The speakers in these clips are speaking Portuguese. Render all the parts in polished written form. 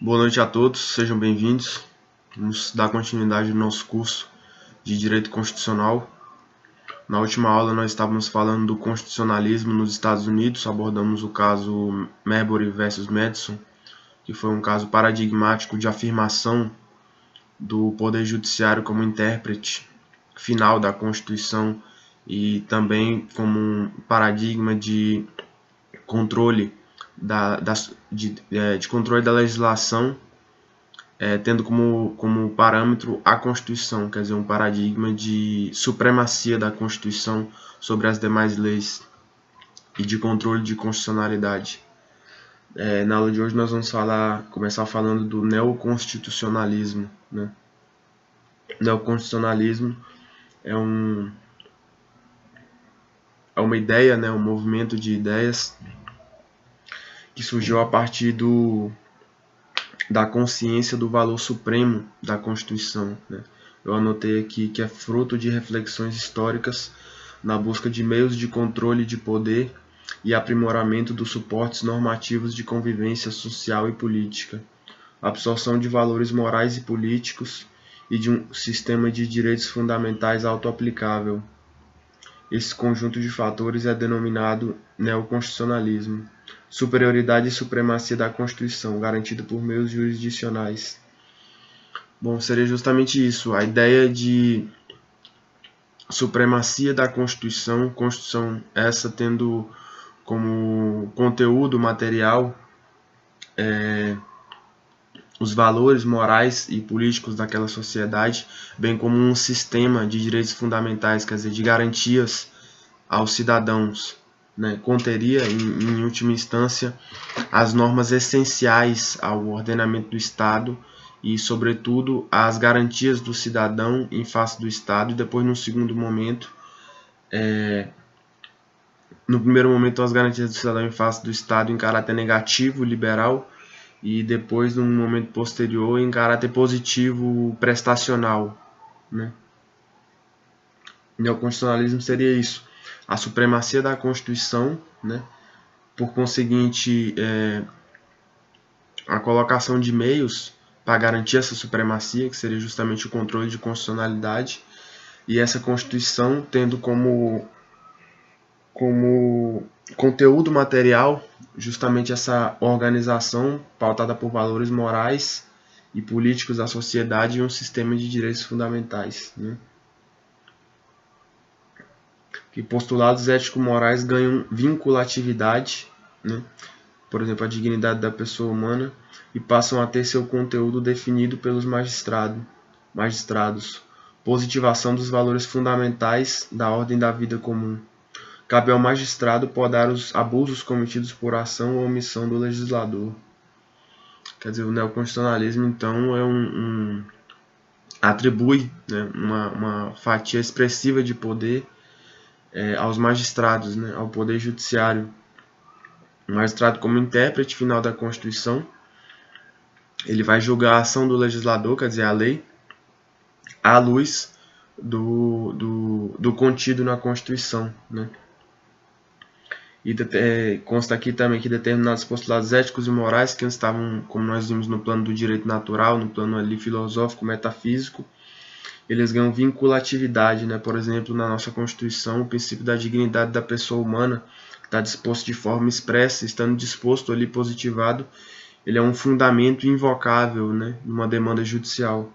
Boa noite a todos, sejam bem-vindos. Vamos dar continuidade ao nosso curso de Direito Constitucional. Na última aula nós estávamos falando do constitucionalismo nos Estados Unidos, abordamos o caso Marbury versus Madison, que foi um caso paradigmático de afirmação do Poder Judiciário como intérprete final da Constituição e também como um paradigma de controle de controle da legislação, tendo como parâmetro a Constituição, quer dizer, um paradigma de supremacia da Constituição sobre as demais leis e de controle de constitucionalidade. Na aula de hoje nós vamos começar falando do neoconstitucionalismo, né? O neoconstitucionalismo é uma ideia, né, um movimento de ideias que surgiu a partir da consciência do valor supremo da Constituição, né? Eu anotei aqui que é fruto de reflexões históricas na busca de meios de controle de poder e aprimoramento dos suportes normativos de convivência social e política, absorção de valores morais e políticos e de um sistema de direitos fundamentais autoaplicável. Esse conjunto de fatores é denominado neoconstitucionalismo. Superioridade e supremacia da Constituição, garantida por meios jurisdicionais. Bom, seria justamente isso, a ideia de supremacia da Constituição, Constituição essa tendo como conteúdo material os valores morais e políticos daquela sociedade, bem como um sistema de direitos fundamentais, quer dizer, de garantias aos cidadãos, né? Conteria, em última instância, as normas essenciais ao ordenamento do Estado e, sobretudo, as garantias do cidadão em face do Estado, e depois, no segundo momento, no primeiro momento, as garantias do cidadão em face do Estado em caráter negativo, liberal, e depois, num momento posterior, em caráter positivo, prestacional, né? O neoconstitucionalismo seria isso, a supremacia da Constituição, né? Por conseguinte, a colocação de meios para garantir essa supremacia, que seria justamente o controle de constitucionalidade, e essa Constituição tendo como conteúdo material justamente essa organização pautada por valores morais e políticos da sociedade e um sistema de direitos fundamentais, né? Que postulados ético-morais ganham vinculatividade, né? Por exemplo, a dignidade da pessoa humana, e passam a ter seu conteúdo definido pelos magistrados. Positivação dos valores fundamentais da ordem da vida comum. Cabe ao magistrado podar os abusos cometidos por ação ou omissão do legislador. Quer dizer, o neoconstitucionalismo, então, atribui, né, uma fatia expressiva de poder aos magistrados, né, ao poder judiciário. O magistrado, como intérprete final da Constituição, ele vai julgar a ação do legislador, quer dizer, a lei, à luz do contido na Constituição, né? E consta aqui também que determinados postulados éticos e morais que estavam, como nós vimos, no plano do direito natural, no plano ali filosófico, metafísico, eles ganham vinculatividade, né? Por exemplo, na nossa Constituição, o princípio da dignidade da pessoa humana, que está disposto de forma expressa, estando disposto ali positivado, ele é um fundamento invocável, né, numa demanda judicial.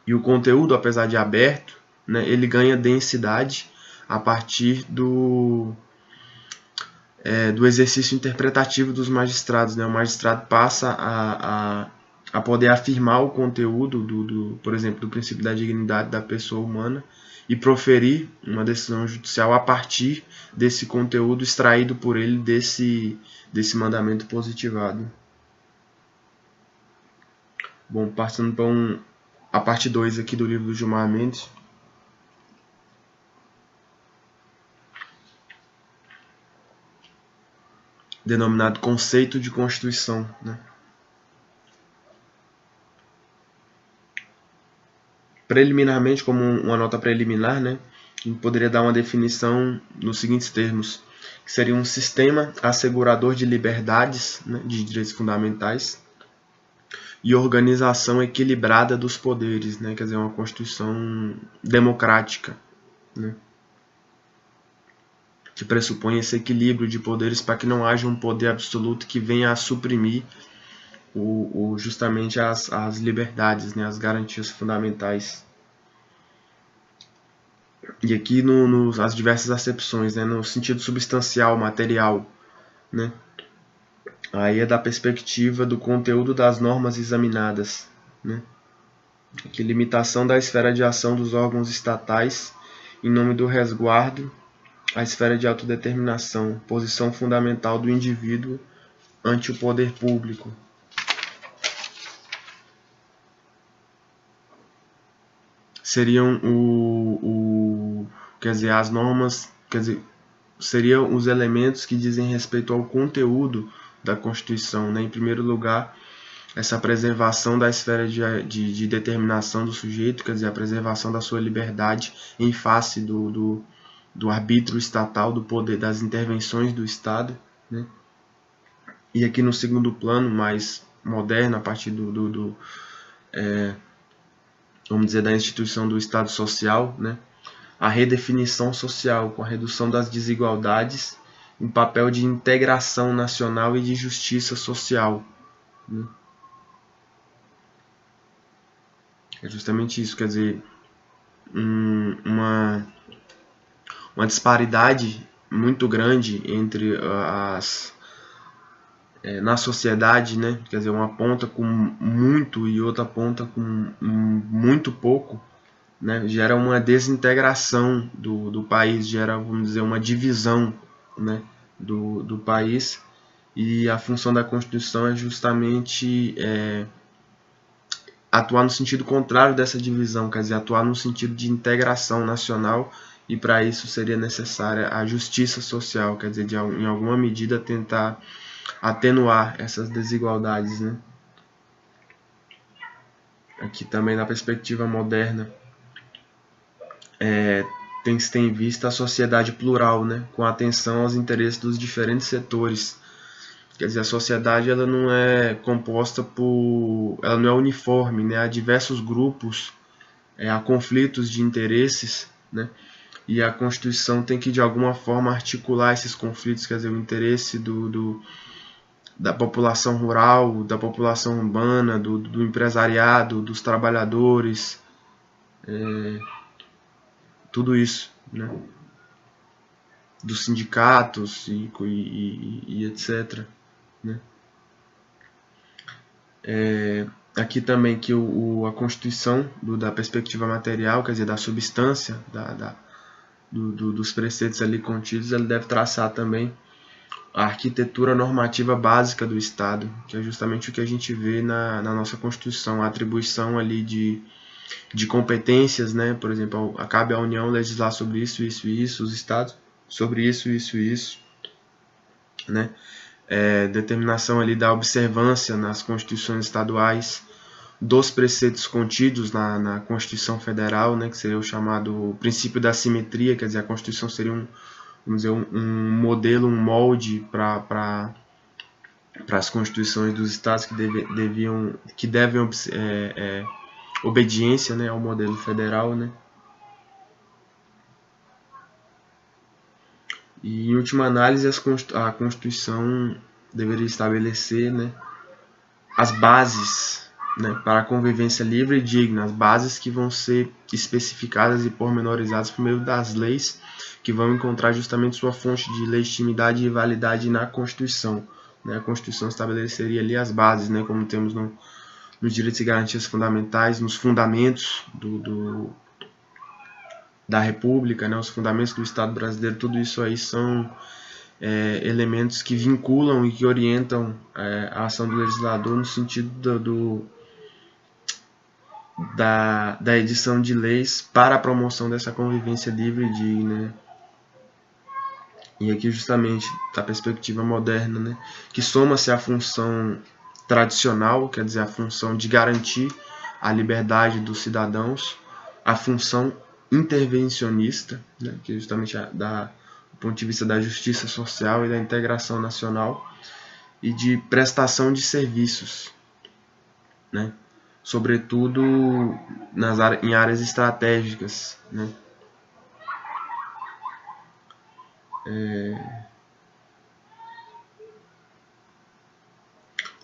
E o conteúdo, apesar de aberto, né, ele ganha densidade a partir do exercício interpretativo dos magistrados, né? O magistrado passa a poder afirmar o conteúdo, por exemplo, do princípio da dignidade da pessoa humana e proferir uma decisão judicial a partir desse conteúdo extraído por ele desse mandamento positivado. Bom, passando para a parte 2 aqui do livro do Gilmar Mendes. Denominado conceito de Constituição, né? Preliminarmente, como uma nota preliminar, né, a gente poderia dar uma definição nos seguintes termos. que seria um sistema assegurador de liberdades, né, de direitos fundamentais, e organização equilibrada dos poderes, né, quer dizer, uma Constituição democrática, né, que pressupõe esse equilíbrio de poderes para que não haja um poder absoluto que venha a suprimir justamente as liberdades, né, as garantias fundamentais. E aqui as diversas acepções, né, no sentido substancial, material, né, aí é da perspectiva do conteúdo das normas examinadas, né, que limitação da esfera de ação dos órgãos estatais em nome do resguardo à esfera de autodeterminação, posição fundamental do indivíduo ante o poder público. Seriam quer dizer, as normas, quer dizer, seriam os elementos que dizem respeito ao conteúdo da Constituição, né? Em primeiro lugar, essa preservação da esfera de determinação do sujeito, quer dizer, a preservação da sua liberdade em face do arbítrio estatal, do poder, das intervenções do Estado, né? E aqui no segundo plano, mais moderno, a partir vamos dizer, da instituição do Estado Social, né? A redefinição social, com a redução das desigualdades, um papel de integração nacional e de justiça social, né? É justamente isso, quer dizer, uma disparidade muito grande entre na sociedade, né? Quer dizer, uma ponta com muito e outra ponta com muito pouco, né? Gera uma desintegração do país, gera, vamos dizer, uma divisão, né, do país, e a função da Constituição é justamente atuar no sentido contrário dessa divisão, quer dizer, atuar no sentido de integração nacional, e para isso seria necessária a justiça social, quer dizer, em alguma medida tentar atenuar essas desigualdades, né? Aqui também na perspectiva moderna tem que se ter em vista a sociedade plural, né? Com atenção aos interesses dos diferentes setores. Quer dizer, a sociedade ela não é composta ela não é uniforme, né? Há diversos grupos, há conflitos de interesses, né? E a Constituição tem que de alguma forma articular esses conflitos, quer dizer, o interesse da população rural, da população urbana, do empresariado, dos trabalhadores, tudo isso, né? Dos sindicatos e etc. Né? Aqui também que a Constituição, da perspectiva material, quer dizer, da substância, dos preceitos ali contidos, ele deve traçar também a arquitetura normativa básica do Estado, que é justamente o que a gente vê na nossa Constituição, a atribuição ali de competências, né? Por exemplo, cabe à União legislar sobre isso, isso e isso, os Estados sobre isso, isso e isso, né? Determinação ali da observância nas constituições estaduais dos preceitos contidos na Constituição Federal, né? Que seria o chamado princípio da simetria, quer dizer, a Constituição seria vamos dizer, um modelo, um molde para as constituições dos estados que devem obediência, né, ao modelo federal, né? E em última análise, a Constituição deveria estabelecer, né, as bases, né, para a convivência livre e digna, as bases que vão ser especificadas e pormenorizadas por meio das leis, que vão encontrar justamente sua fonte de legitimidade e validade na Constituição, né? A Constituição estabeleceria ali as bases, né, como temos nos direitos e garantias fundamentais, nos fundamentos da República, né, os fundamentos do Estado brasileiro. Tudo isso aí são elementos que vinculam e que orientam a ação do legislador no sentido da edição de leis para a promoção dessa convivência livre e digna. E aqui justamente da perspectiva moderna, né, que soma-se à função tradicional, quer dizer, a função de garantir a liberdade dos cidadãos, a função intervencionista, né, que é justamente ponto de vista da justiça social e da integração nacional, e de prestação de serviços, né? Sobretudo em áreas estratégicas, né?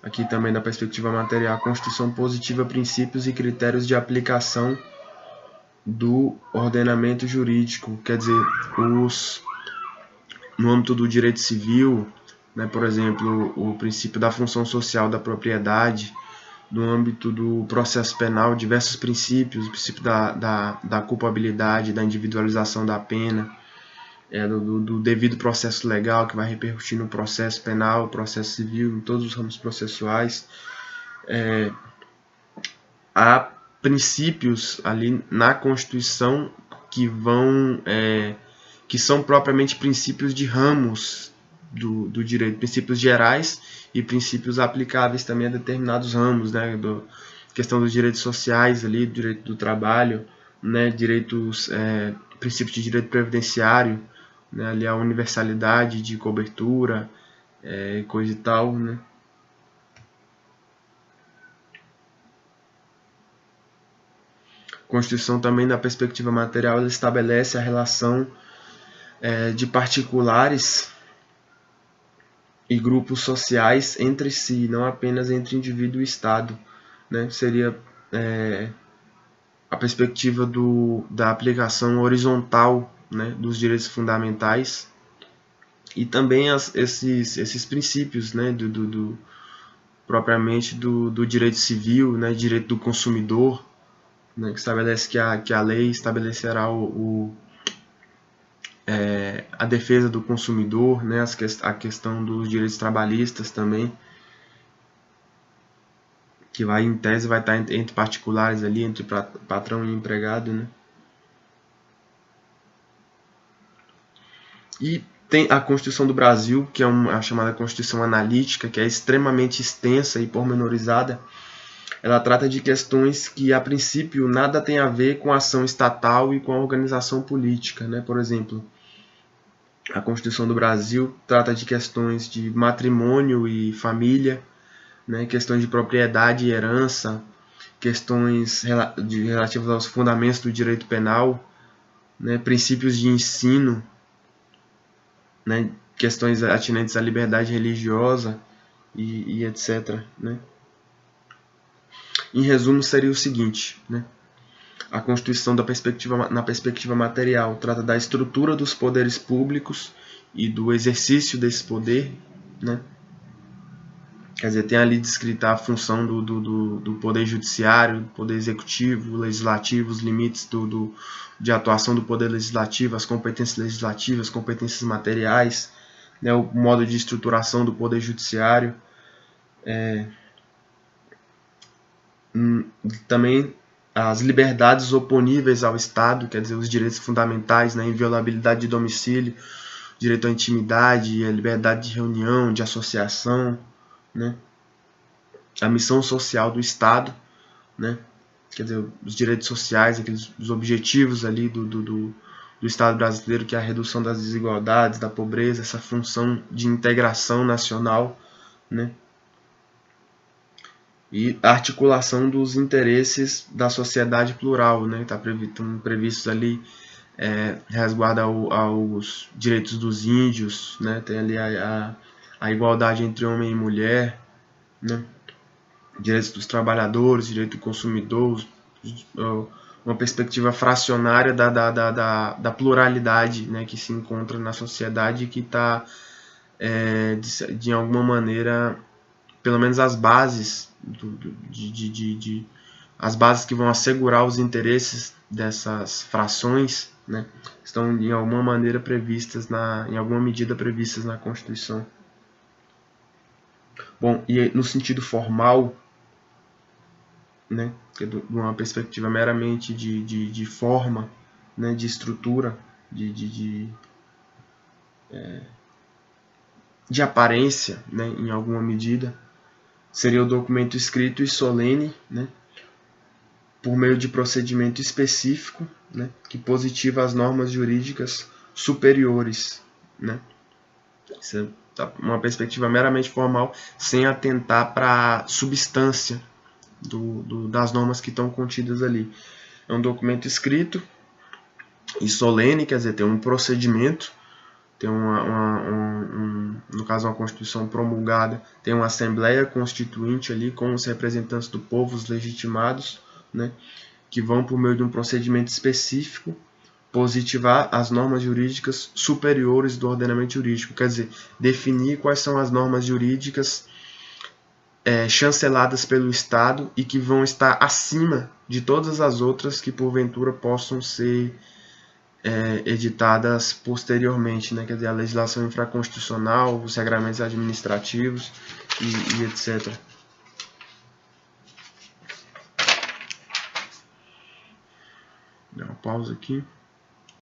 Aqui também da perspectiva material, a Constituição positiva princípios e critérios de aplicação do ordenamento jurídico, quer dizer, no âmbito do direito civil, né, por exemplo, o princípio da função social da propriedade, no âmbito do processo penal, diversos princípios, o princípio da culpabilidade, da individualização da pena, do devido processo legal, que vai repercutir no processo penal, processo civil, em todos os ramos processuais. Há princípios ali na Constituição que são propriamente princípios de ramos do direito, princípios gerais e princípios aplicáveis também a determinados ramos, né, questão dos direitos sociais ali, do direito do trabalho, né, princípios de direito previdenciário, né, ali a universalidade de cobertura, coisa e tal, né. A Constituição também, da perspectiva material, ela estabelece a relação de particulares e grupos sociais entre si, não apenas entre indivíduo e Estado, né? Seria a perspectiva da aplicação horizontal, né, dos direitos fundamentais, e também esses princípios, né, propriamente do direito civil, né, direito do consumidor, né, que estabelece que a lei estabelecerá a defesa do consumidor, né, a questão dos direitos trabalhistas também, que em tese vai estar entre particulares ali, entre patrão e empregado, né. E tem a Constituição do Brasil, que é a chamada Constituição Analítica, que é extremamente extensa e pormenorizada. Ela trata de questões que, a princípio, nada tem a ver com a ação estatal e com a organização política, né? Por exemplo, a Constituição do Brasil trata de questões de matrimônio e família, né? Questões de propriedade e herança, questões relativas aos fundamentos do direito penal, né? Princípios de ensino, né? Questões atinentes à liberdade religiosa e etc., né? Em resumo, seria o seguinte, né? A Constituição, na perspectiva material, trata da estrutura dos poderes públicos e do exercício desse poder, né? Quer dizer, tem ali descrita a função do poder judiciário, do poder executivo, legislativo, os limites de atuação do poder legislativo, as competências legislativas, competências materiais, né? O modo de estruturação do poder judiciário. Também as liberdades oponíveis ao Estado, quer dizer, os direitos fundamentais, né, inviolabilidade de domicílio, direito à intimidade, a liberdade de reunião, de associação, né, a missão social do Estado, né, quer dizer, os direitos sociais, os objetivos ali do Estado brasileiro, que é a redução das desigualdades, da pobreza, essa função de integração nacional, né, e a articulação dos interesses da sociedade plural, né? Estão previstos ali resguardo aos direitos dos índios, né? Tem ali a igualdade entre homem e mulher, né? Direitos dos trabalhadores, direito do consumidor, uma perspectiva fracionária da pluralidade, né? Que se encontra na sociedade e que está, de alguma maneira, pelo menos as bases as bases que vão assegurar os interesses dessas frações, né, estão em alguma maneira previstas em alguma medida previstas na Constituição. Bom, e no sentido formal, né, de uma perspectiva meramente de forma, né, de estrutura, de aparência, né, em alguma medida, seria o documento escrito e solene, né, por meio de procedimento específico, né, que positiva as normas jurídicas superiores, né? Isso é uma perspectiva meramente formal, sem atentar para a substância das normas que estão contidas ali. É um documento escrito e solene, quer dizer, tem um procedimento, tem no caso uma Constituição promulgada, tem uma Assembleia Constituinte ali com os representantes do povo, os legitimados, né, que vão por meio de um procedimento específico positivar as normas jurídicas superiores do ordenamento jurídico, quer dizer, definir quais são as normas jurídicas chanceladas pelo Estado e que vão estar acima de todas as outras que porventura possam ser editadas posteriormente, né? Quer dizer, a legislação infraconstitucional, os regramentos administrativos e etc. Dá uma pausa aqui.